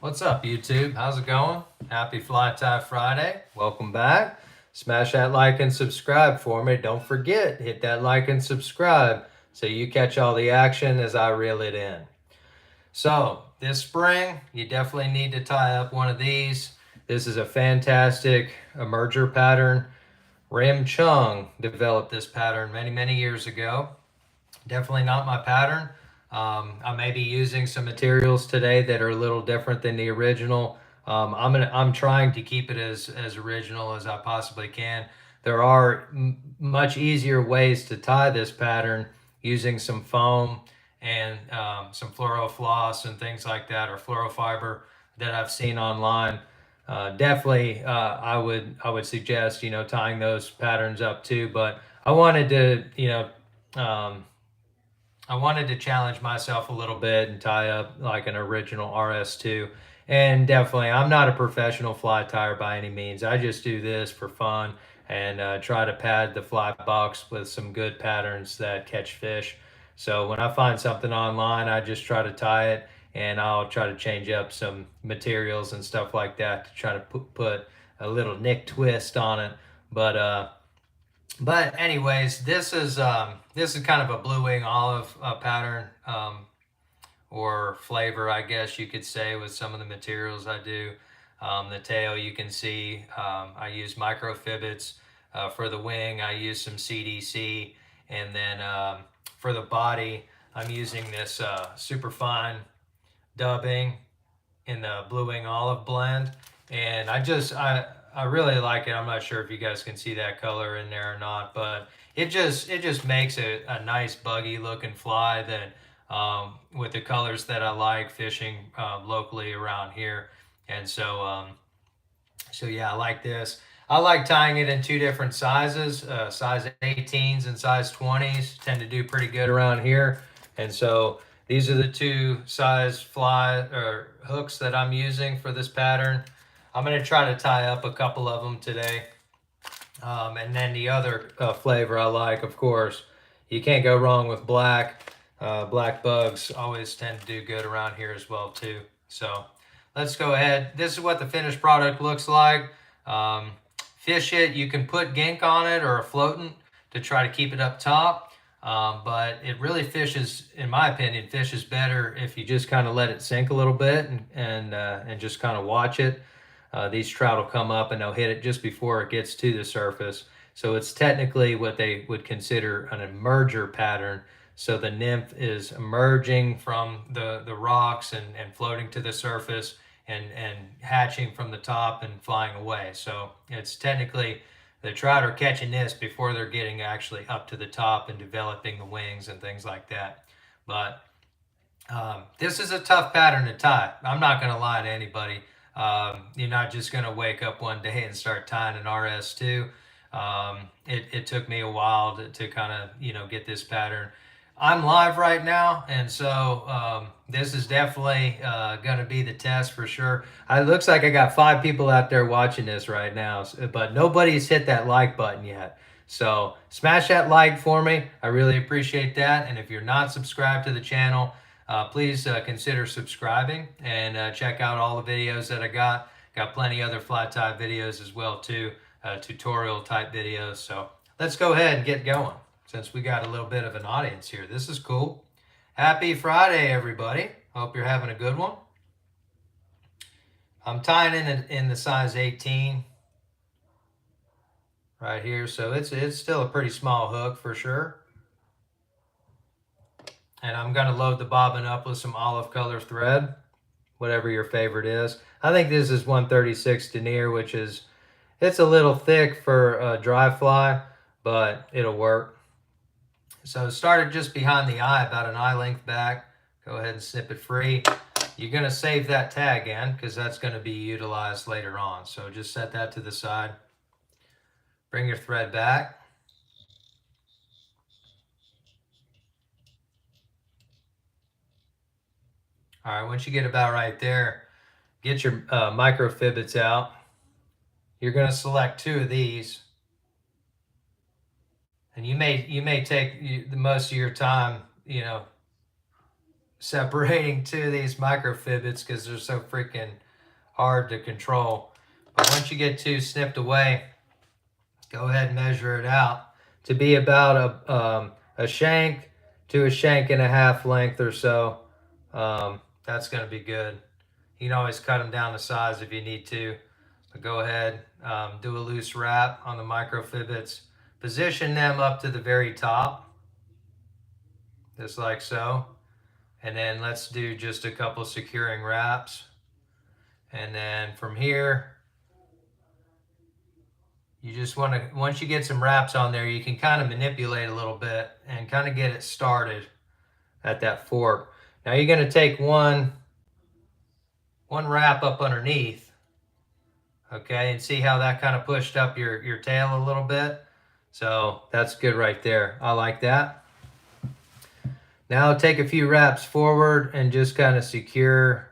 What's up, YouTube? How's it going? Happy Fly Tie Friday. Welcome back. Smash that like and subscribe for me. Don't forget, hit that like and subscribe so you catch all the action as I reel it in. So, this spring, you definitely need to tie up one of these. This is a fantastic emerger pattern. Ram Chung developed this pattern many, many years ago. Definitely not my pattern. I may be using some materials today that are a little different than the original. I'm trying to keep it as original as I possibly can. There are much easier ways to tie this pattern using some foam and some fluoro floss and things like that, or fluorofiber that I've seen online. Definitely, I would suggest tying those patterns up too. But I wanted to um, I wanted to challenge myself a little bit and tie up like an original RS2. And definitely, I'm not a professional fly tyer by any means. I just do this for fun and try to pad the fly box with some good patterns that catch fish. So when I find something online, I just try to tie it, and I'll try to change up some materials and stuff like that to try to put a little nick twist on it. But anyways, this is kind of a blue wing olive pattern, or flavor, I guess you could say, with some of the materials I do. The tail, you can see, I use microfibbits. For the wing, I use some CDC, and then for the body, I'm using this super fine dubbing in the blue wing olive blend, and I really like it. I'm not sure if you guys can see that color in there or not, but it just makes a nice buggy looking fly that with the colors that I like fishing locally around here. And so yeah, I like this. I like tying it in two different sizes. Size 18s and size 20s tend to do pretty good around here. And so these are the two size fly or hooks that I'm using for this pattern. I'm going to try to tie up a couple of them today. And then the other flavor I like, of course, you can't go wrong with black. Black bugs always tend to do good around here as well too. So let's go ahead. This is what the finished product looks like. Um, Fish it. You can put gink on it or a floatant to try to keep it up top. But it really fishes, in my opinion, fishes better if you just kind of let it sink a little bit and just kind of watch it. These trout will come up and they'll hit it just before it gets to the surface. So it's technically what they would consider an emerger pattern. So the nymph is emerging from the rocks and floating to the surface and hatching from the top and flying away. So it's technically the trout are catching this before they're getting actually up to the top and developing the wings and things like that. But this is a tough pattern to tie. I'm not going to lie to anybody. You're not just going to wake up one day and start tying an RS2. It took me a while to kind of get this pattern. I'm live right now, and so this is definitely going to be the test for sure. It looks like I got 5 people out there watching this right now, but nobody's hit that like button yet. So smash that like for me. I really appreciate that. And if you're not subscribed to the channel, please consider subscribing and check out all the videos that I got. Got plenty other fly tie videos as well too, tutorial type videos. So let's go ahead and get going since we got a little bit of an audience here. This is cool. Happy Friday, everybody. Hope you're having a good one. I'm tying in the size 18 right here, so it's still a pretty small hook for sure. And I'm going to load the bobbin up with some olive color thread, whatever your favorite is. I think this is 136 denier, which is, it's a little thick for a dry fly, but it'll work. So start it just behind the eye, about an eye length back. Go ahead and snip it free. You're going to save that tag in because that's going to be utilized later on. So just set that to the side. Bring your thread back. All right, once you get about right there, get your microfibbits out. You're going to select 2 of these. And you may take the most of your time, separating two of these microfibbits because they're so freaking hard to control. But once you get two snipped away, go ahead and measure it out to be about a shank to a shank and a half length or so. That's going to be good. You can always cut them down to size if you need to. But go ahead, do a loose wrap on the microfibbits. Position them up to the very top, just like so. And then let's do just a couple securing wraps. And then from here, you just want to, once you get some wraps on there, you can kind of manipulate a little bit and kind of get it started at that fork. Now you're going to take one wrap up underneath, okay, and see how that kind of pushed up your tail a little bit. So that's good right there. I like that. Now take a few wraps forward and just kind of secure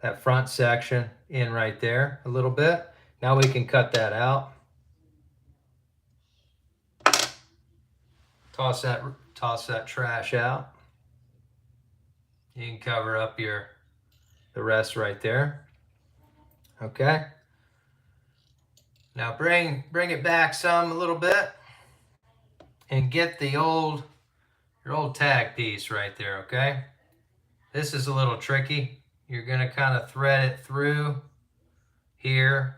that front section in right there a little bit. Now we can cut that out. Toss that trash out. You can cover up the rest right there. Okay. Now bring it back a little bit and get your old tag piece right there, okay? This is a little tricky. You're gonna kind of thread it through here.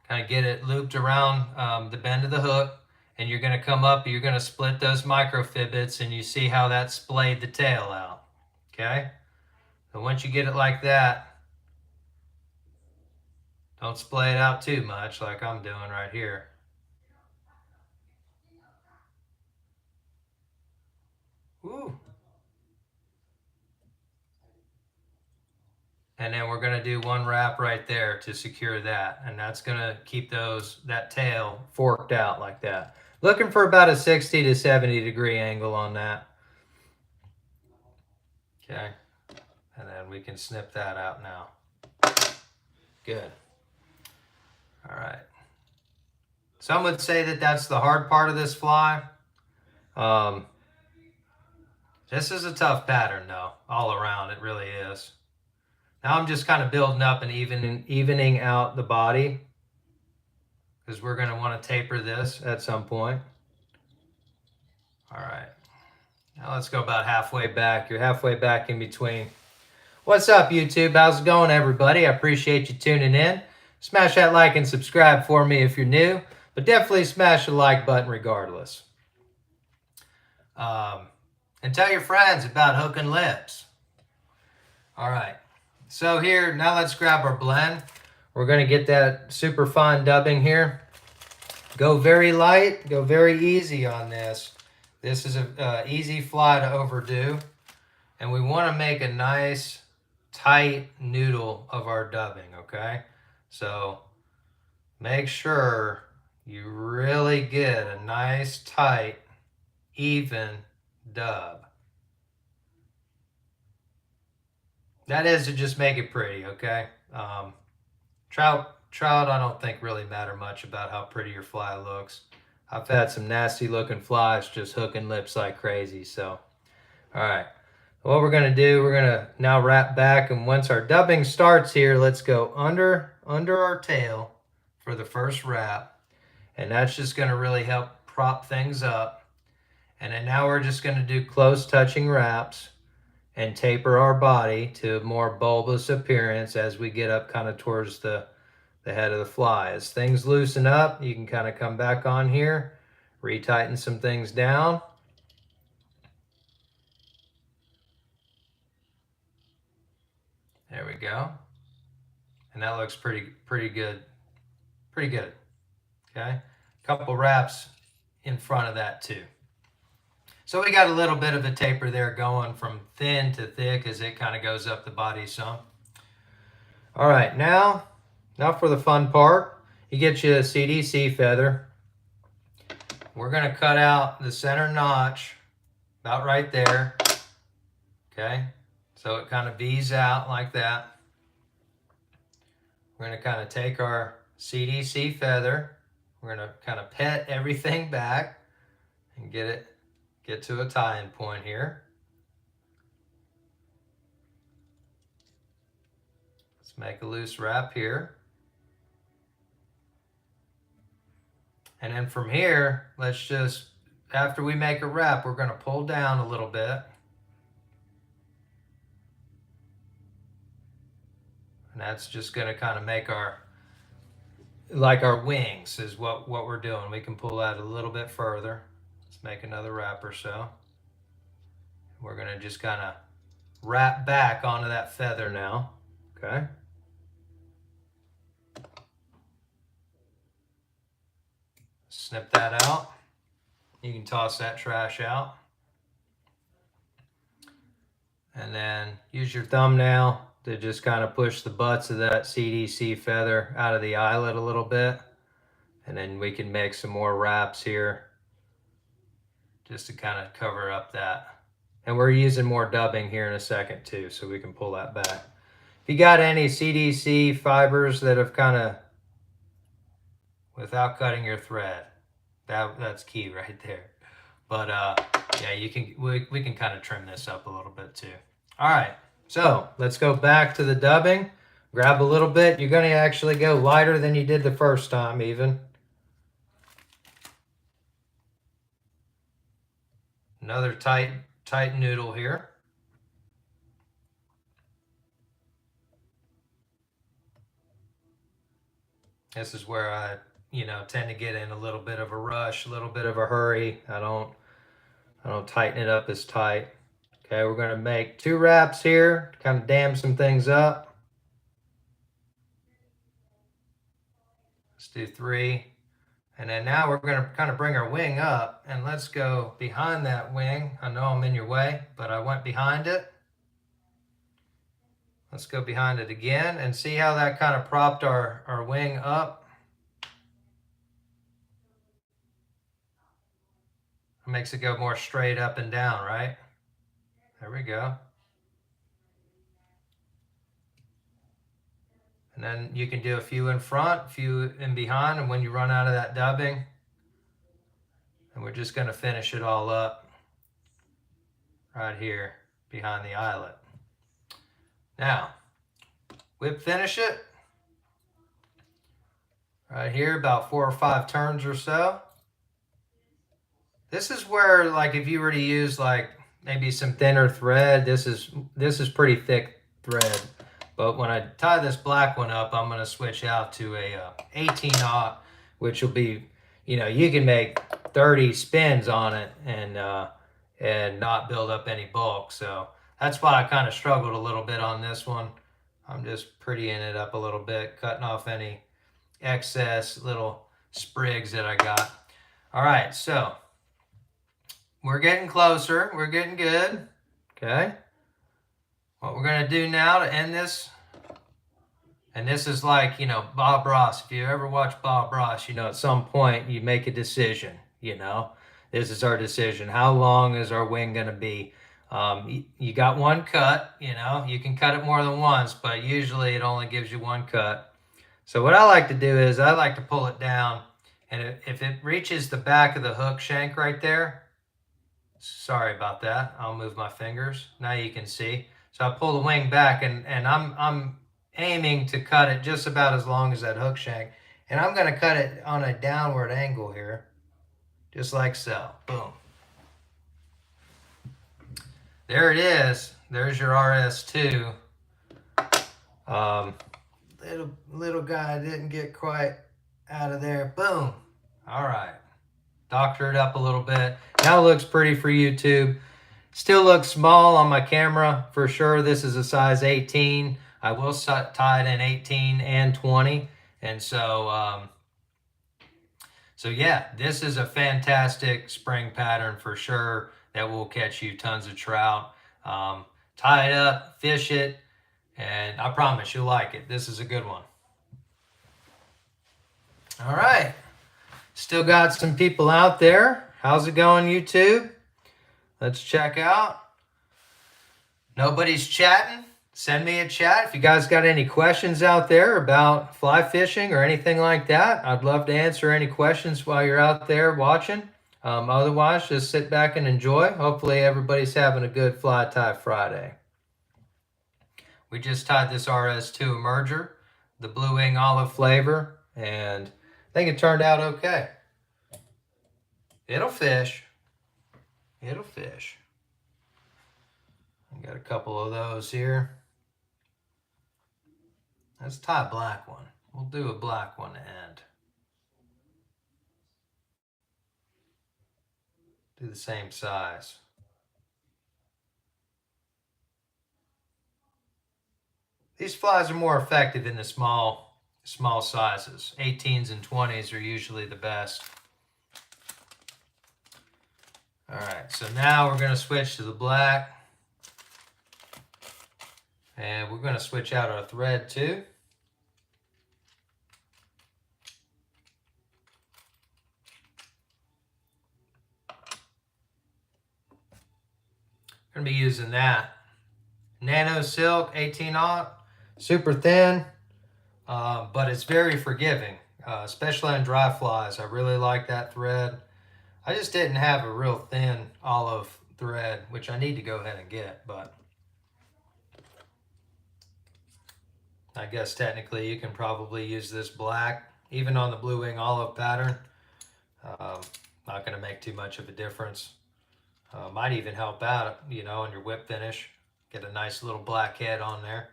Kind of get it looped around the bend of the hook, and you're gonna come up, you're gonna split those microfibbits, and you see how that splayed the tail out, okay? So once you get it like that, don't splay it out too much like I'm doing right here. Woo. And then we're gonna do one wrap right there to secure that. And that's gonna keep that tail forked out like that. Looking for about a 60 to 70 degree angle on that. Okay. And then we can snip that out now. Good. All right. Some would say that that's the hard part of this fly. This is a tough pattern though, all around, it really is. Now I'm just kind of building up and evening out the body because we're going to want to taper this at some point. All right. Now let's go about halfway back. You're halfway back in between. What's up, YouTube? How's it going, everybody? I appreciate you tuning in. Smash that like and subscribe for me if you're new, but definitely smash the like button regardless. And tell your friends about hooking lips. All right. So here, now let's grab our blend. We're going to get that super fine dubbing here. Go very light, go very easy on this. This is an easy fly to overdo. And we want to make a nice, tight noodle of our dubbing, okay? So make sure you really get a nice, tight, even dub. That is to just make it pretty, okay? Trout, I don't think really matter much about how pretty your fly looks. I've had some nasty looking flies just hooking lips like crazy, so. All right, what we're gonna do, we're gonna now wrap back, and once our dubbing starts here, let's go under our tail for the first wrap, and that's just gonna really help prop things up. And then now we're just gonna do close touching wraps and taper our body to a more bulbous appearance as we get up kind of towards the head of the fly. As things loosen up, you can kind of come back on here, retighten some things down. There we go. And that looks pretty good. Pretty good. Okay. Couple wraps in front of that too. So we got a little bit of a taper there going from thin to thick as it kind of goes up the body some. All right, now for the fun part. You get you a CDC feather. We're gonna cut out the center notch about right there. Okay, so it kind of V's out like that. We're gonna kind of take our CDC feather. We're gonna kind of pet everything back and get get to a tie-in point here. Let's make a loose wrap here. And then from here, let's just, after we make a wrap, we're going to pull down a little bit. And that's just going to kind of make our, like our wings is what we're doing. We can pull that a little bit further. Let's make another wrap or so. We're going to just kind of wrap back onto that feather now. Okay. Snip that out. You can toss that trash out. And then use your thumbnail to just kind of push the butts of that CDC feather out of the eyelet a little bit. And then we can make some more wraps here just to kind of cover up that. And we're using more dubbing here in a second too, so we can pull that back. If you got any CDC fibers that have kind of, without cutting your thread, that's key right there. But yeah, we can kind of trim this up a little bit too. All right, so let's go back to the dubbing. Grab a little bit. You're going to actually go lighter than you did the first time even. Another tight noodle here. This is where I, tend to get in a little bit of a rush, a little bit of a hurry. I don't tighten it up as tight. Okay, we're going to make 2 wraps here to kind of dam some things up. Let's do 3. And then now we're going to kind of bring our wing up, and let's go behind that wing. I know I'm in your way, but I went behind it. Let's go behind it again and see how that kind of propped our wing up. It makes it go more straight up and down, right? There we go. And then you can do a few in front, a few in behind, and when you run out of that dubbing, and we're just going to finish it all up right here behind the eyelet. Now, whip finish it right here, about 4 or 5 turns or so. This is where, like, if you were to use like maybe some thinner thread, this is pretty thick thread. But when I tie this black one up, I'm going to switch out to a 18-aught, which will be, you can make 30 spins on it and not build up any bulk. So that's why I kind of struggled a little bit on this one. I'm just prettying it up a little bit, cutting off any excess little sprigs that I got. All right, so we're getting closer. We're getting good. Okay. What we're going to do now to end this, and this is like, Bob Ross. If you ever watch Bob Ross, at some point you make a decision, This is our decision. How long is our wing going to be? You got 1 cut, You can cut it more than once, but usually it only gives you 1 cut. So what I like to do is I like to pull it down, and if it reaches the back of the hook shank right there, sorry about that. I'll move my fingers. Now you can see. So I pull the wing back, and I'm aiming to cut it just about as long as that hook shank. And I'm going to cut it on a downward angle here, just like so. Boom. There it is. There's your RS2. Little guy didn't get quite out of there. Boom. All right. Doctor it up a little bit. Now it looks pretty for YouTube. Still looks small on my camera for sure. This is a size 18. I will tie it in 18 and 20. And so, so yeah, this is a fantastic spring pattern for sure that will catch you tons of trout. Tie it up, fish it, and I promise you'll like it. This is a good one. All right. Still got some people out there. How's it going, YouTube? Let's check out. Nobody's chatting. Send me a chat. If you guys got any questions out there about fly fishing or anything like that, I'd love to answer any questions while you're out there watching. Otherwise, just sit back and enjoy. Hopefully everybody's having a good Fly Tie Friday. We just tied this RS2 emerger, the Blue Wing olive flavor, and I think it turned out okay. It'll fish. It'll fish. I got a couple of those here. Let's tie a black one. We'll do a black one to end. Do the same size. These flies are more effective in the small sizes. 18s and 20s are usually the best. All right, so now we're going to switch to the black. And we're going to switch out our thread too. Going to be using that Nano Silk 18-aught, super thin, but it's very forgiving, especially on dry flies. I really like that thread. I just didn't have a real thin olive thread, which I need to go ahead and get, but I guess technically you can probably use this black, even on the Blue Wing olive pattern. Not going to make too much of a difference. Might even help out, you know, on your whip finish. Get a nice little black head on there.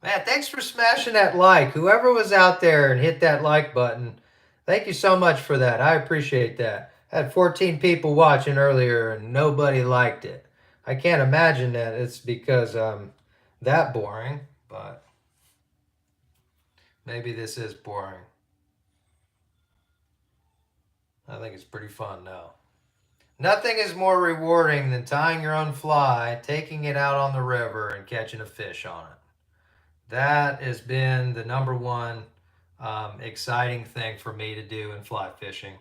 Man, thanks for smashing that like. Whoever was out there and hit that like button, thank you so much for that. I appreciate that. I had 14 people watching earlier and nobody liked it. I can't imagine that it's because I'm that boring, but maybe this is boring. I think it's pretty fun now. Nothing is more rewarding than tying your own fly, taking it out on the river, and catching a fish on it. That has been the number one exciting thing for me to do in fly fishing.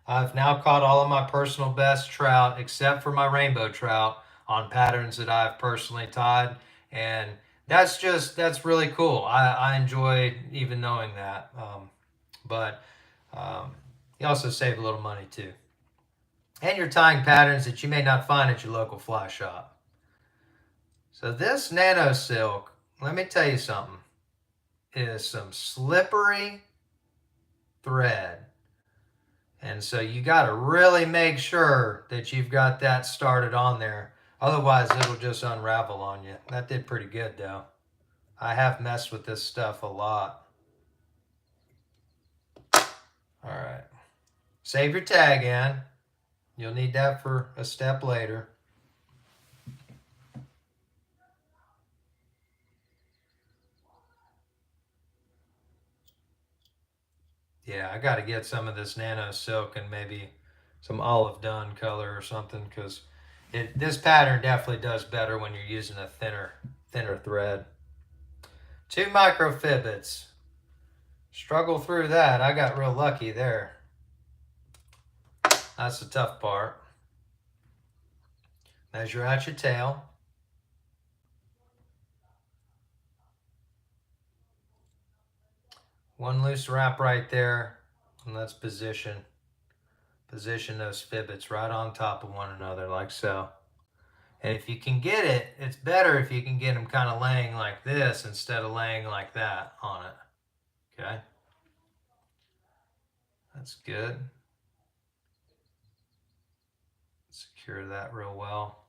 I've now caught all of my personal best trout, except for my rainbow trout, on patterns that I've personally tied. And that's really cool. I enjoy even knowing that. But you also save a little money too. And you're tying patterns that you may not find at your local fly shop. So this Nano Silk, let me tell you something, is some slippery thread. And so you got to really make sure that you've got that started on there. Otherwise, it'll just unravel on you. That did pretty good, though. I have messed with this stuff a lot. All right. Save your tag in. You'll need that for a step later. Yeah, I got to get some of this Nano Silk and maybe some olive dun color or something, because this pattern definitely does better when you're using a thinner thread. 2 microfibbits. Struggle through that. I got real lucky there. That's the tough part. Measure out your tail. One loose wrap right there, and let's position those fibbits right on top of one another like so. And if you can get it, it's better if you can get them kind of laying like this instead of laying like that on it. Okay? That's good. Secure that real well.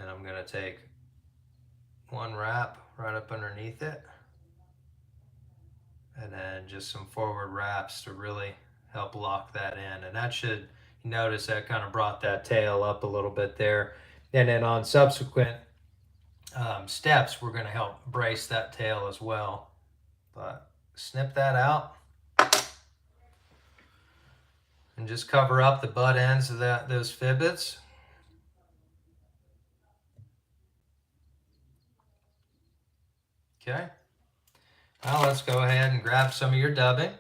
And I'm going to take one wrap right up underneath it. And then just some forward wraps to really help lock that in. And that should, you notice that kind of brought that tail up a little bit there. And then on subsequent steps, we're going to help brace that tail as well. But snip that out. And just cover up the butt ends of those fibbits. Okay. Now let's go ahead and grab some of your dubbing.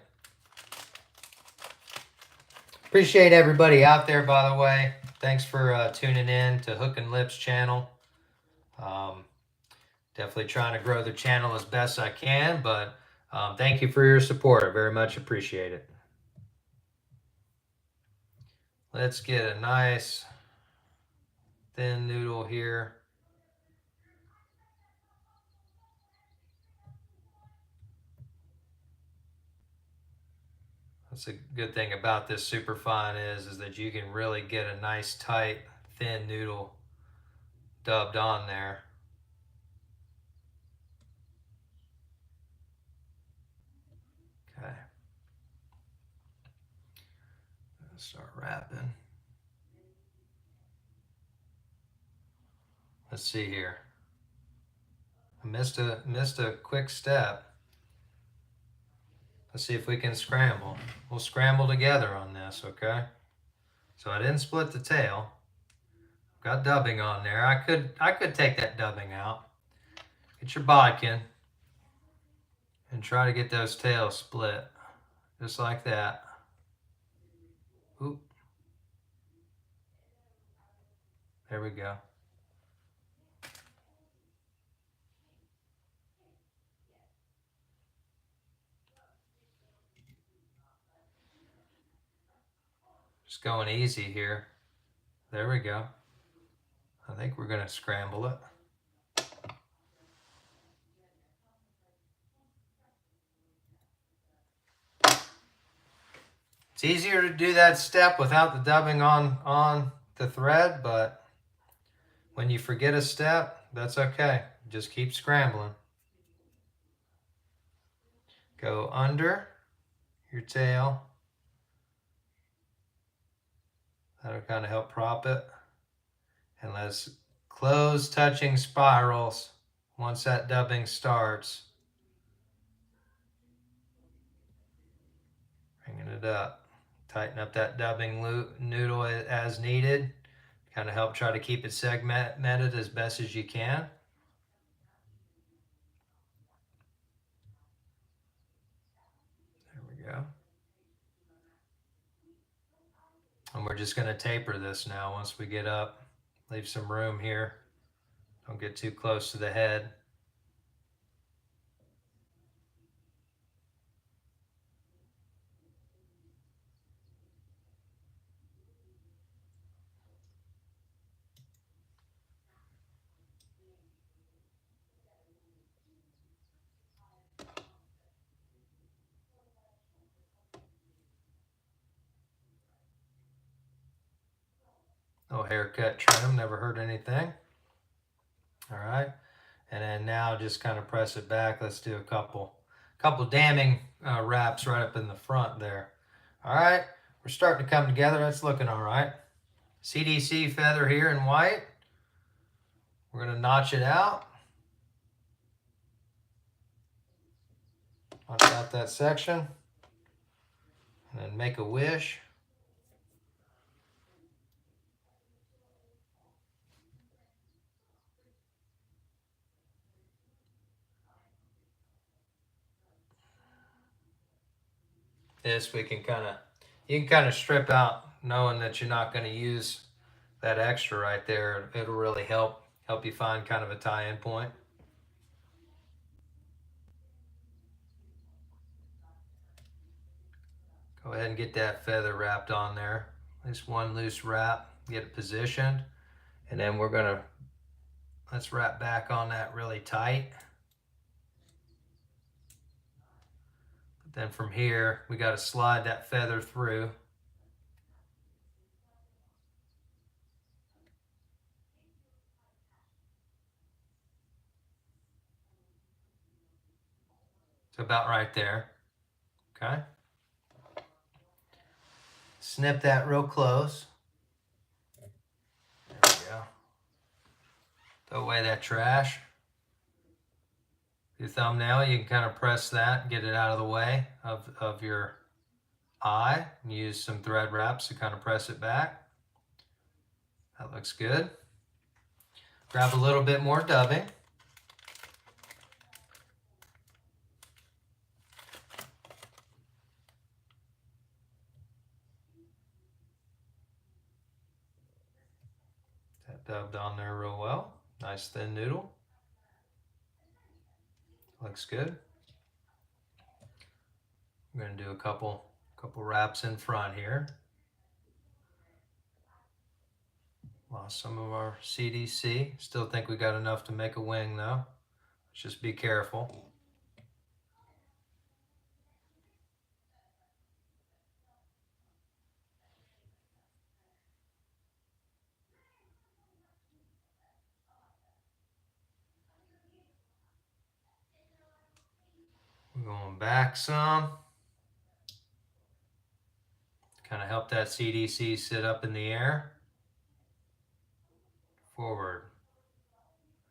Appreciate everybody out there, by the way. Thanks for tuning in to Hook and Lips channel. Definitely trying to grow the channel as best I can, but Thank you for your support. I very much appreciate it. Let's get a nice thin noodle here. That's a good thing about this superfine is that you can really get a nice tight thin noodle dubbed on there. Okay. Start wrapping. Let's see here. I missed a quick step. Let's see if we can scramble. We'll scramble together on this, okay? So I didn't split the tail. Got dubbing on there. I could take that dubbing out. Get your bodkin and try to get those tails split. Just like that. Oop. There we go. Just going easy here. There we go. I think we're gonna scramble it. It's easier to do that step without the dubbing on the thread, but when you forget a step, that's okay. Just keep scrambling. Go under your tail. That'll kind of help prop it. And let's close touching spirals once that dubbing starts. Bringing it up. Tighten up that dubbing noodle as needed. Kind of help try to keep it segmented as best as you can. There we go. And we're just going to taper this now once we get up. Leave some room here. Don't get too close to the head. No haircut trim, never hurt anything. All right. And then now just kind of press it back. Let's do a couple damming wraps right up in the front there. All right. We're starting to come together. That's looking all right. CDC feather here in white. We're going to notch it out. Notch out that section. And then make a wish. This we can you can kind of strip out knowing that you're not going to use that extra right there. It'll really help you find kind of a tie-in point. Go ahead and get that feather wrapped on there. Just one loose wrap, get it positioned, and then let's wrap back on that really tight. But then from here, we got to slide that feather through. So about right there, okay? Snip that real close. There we go. Throw away that trash. Your thumbnail, you can kind of press that and get it out of the way of your eye. And use some thread wraps to kind of press it back. That looks good. Grab a little bit more dubbing. That dubbed on there real well. Nice thin noodle. Looks good. We're going to do a couple wraps in front here. Lost some of our CDC. Still think we got enough to make a wing though. Let's just be careful. We're going back some. Kind of help that CDC sit up in the air. Forward.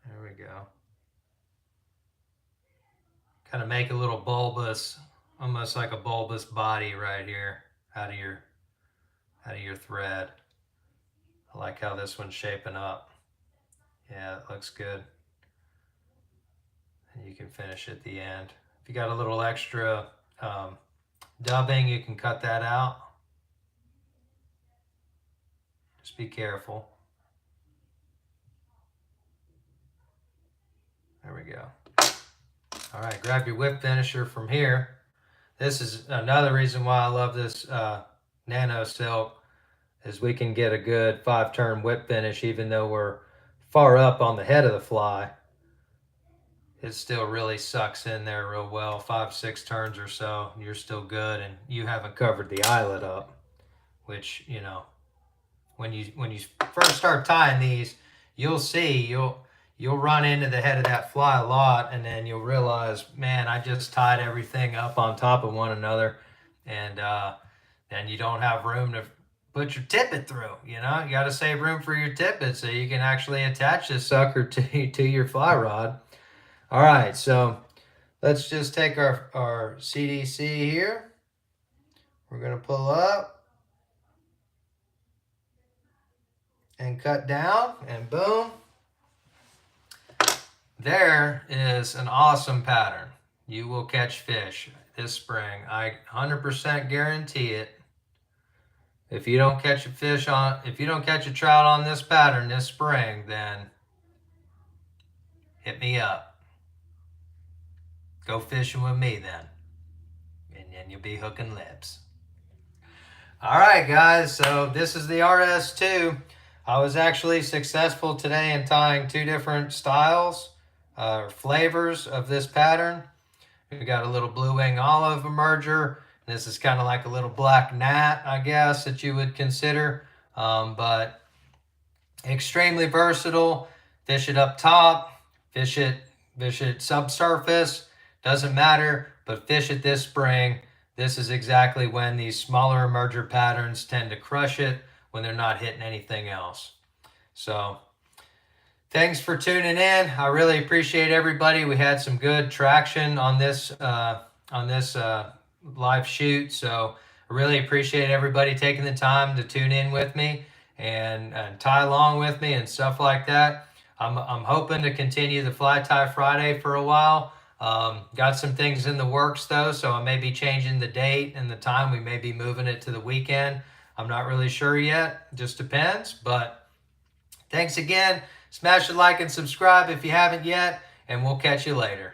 There we go. Kind of make a little bulbous, almost like a bulbous body right here out of your thread. I like how this one's shaping up. Yeah, it looks good. And you can finish at the end. If you got a little extra dubbing, you can cut that out. Just be careful. There we go. All right, grab your whip finisher from here. This is another reason why I love this nano silk, is we can get a good 5-turn whip finish even though we're far up on the head of the fly. It still really sucks in there real well. 5-6 turns or so, you're still good, and you haven't covered the eyelet up, which, you know, when you first start tying these, you'll see you'll run into the head of that fly a lot, and then you'll realize, man, I just tied everything up on top of one another, and then you don't have room to put your tippet through. You know, you got to save room for your tippet so you can actually attach this sucker to your fly rod. All right, so let's just take our CDC here. We're going to pull up and cut down, and boom. There is an awesome pattern. You will catch fish this spring. I 100% guarantee it. If you don't catch a trout on this pattern this spring, then hit me up. Go fishing with me then. And then you'll be hooking lips. All right, guys, so this is the RS2. I was actually successful today in tying 2 different styles, flavors of this pattern. We got a little blue wing olive emerger. This is kind of like a little black gnat, I guess, that you would consider, but extremely versatile. Fish it up top, fish it subsurface, doesn't matter, but fish it this spring. This is exactly when these smaller emerger patterns tend to crush it, when they're not hitting anything else. So thanks for tuning in. I really appreciate everybody. We had some good traction on this live shoot, so I really appreciate everybody taking the time to tune in with me and tie along with me and stuff like that. I'm hoping to continue the Fly Tie Friday for a while. Got some things in the works though, so I may be changing the date and the time. We may be moving it to the weekend. I'm not really sure yet. Just depends. But thanks again. Smash the like and subscribe if you haven't yet, and we'll catch you later.